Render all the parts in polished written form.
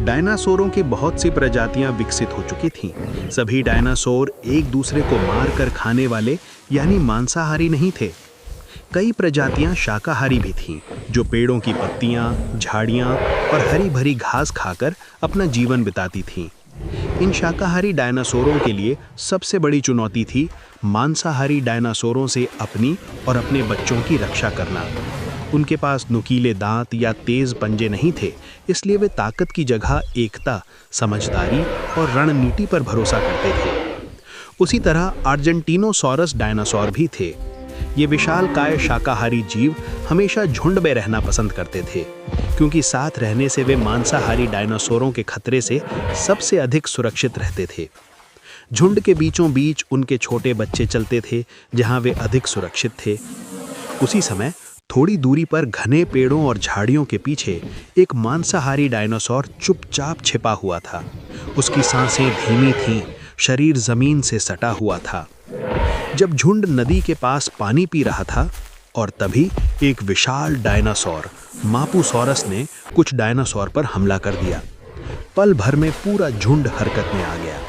डायनासोरों की बहुत सी प्रजातियां विकसित हो चुकी थीं। सभी डायनासोर एक दूसरे को मार कर खाने वाले यानी मांसाहारी नहीं थे। कई प्रजातियां शाकाहारी भी थीं, जो पेड़ों की पत्तियां, झाड़ियां और हरी भरी घास खाकर अपना जीवन बिताती थीं। इन शाकाहारी डायनासोरों के लिए सबसे बड़ी चुनौती थी मांसाहारी डायनासोरों से अपनी और अपने बच्चों की रक्षा करना। उनके पास नुकीले दांत या तेज पंजे नहीं थे, इसलिए वे ताकत की जगह एकता, समझदारी और रणनीति पर भरोसा करते थे। उसी तरह आर्जेंटिनोसॉरस डायनासोर भी थे। ये विशालकाय शाकाहारी जीव हमेशा झुंड में रहना पसंद करते थे, क्योंकि साथ रहने से वे मांसाहारी डायनासोरों के खतरे से सबसे अधिक सुरक्षित रहते थे। झुंड के बीचों बीच उनके छोटे बच्चे चलते थे, जहां वे अधिक सुरक्षित थे। उसी समय थोड़ी दूरी पर घने पेड़ों और झाड़ियों के पीछे एक मांसाहारी डायनासोर चुपचाप छिपा हुआ था। उसकी सांसें धीमी थीं, शरीर जमीन से सटा हुआ था। जब झुंड नदी के पास पानी पी रहा था और तभी एक विशाल डायनासोर मापुसॉरस ने कुछ डायनासोर पर हमला कर दिया। पल भर में पूरा झुंड हरकत में आ गया।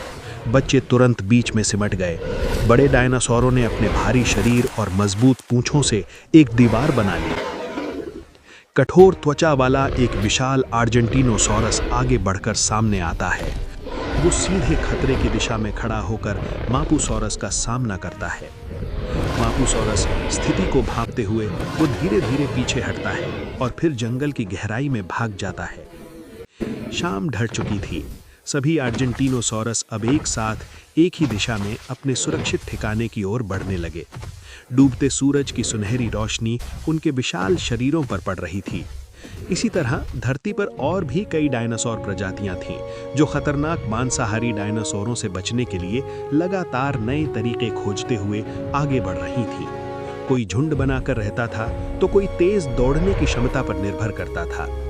बच्चे तुरंत बीच में सिमट गए। बड़े डायनासोरों ने अपने भारी शरीर और मजबूत पूंछों से एक दीवार बना ली। कठोर त्वचा वाला एक विशाल आर्जेंटिनोसॉरस आगे बढ़कर सामने आता है। वो सीधे खतरे की दिशा में खड़ा होकर मापुसॉरस का सामना करता है। मापुसॉरस स्थिति को भांपते हुए वो धीरे धीरे पीछे हटता है और फिर जंगल की गहराई में भाग जाता है। शाम ढल चुकी थी। सभी आर्जेंटिनोसॉरस अब एक साथ एक ही दिशा में अपने सुरक्षित ठिकाने की ओर बढ़ने लगे। डूबते सूरज की सुनहरी रोशनी उनके विशाल शरीरों पर पड़ रही थी। इसी तरह धरती पर और भी कई डायनासोर प्रजातियां थीं, जो खतरनाक मांसाहारी डायनासोरों से बचने के लिए लगातार नए तरीके खोजते हुए आगे बढ़ रही थीं। कोई झुंड बनाकर रहता था, तो कोई तेज दौड़ने की क्षमता पर निर्भर करता था।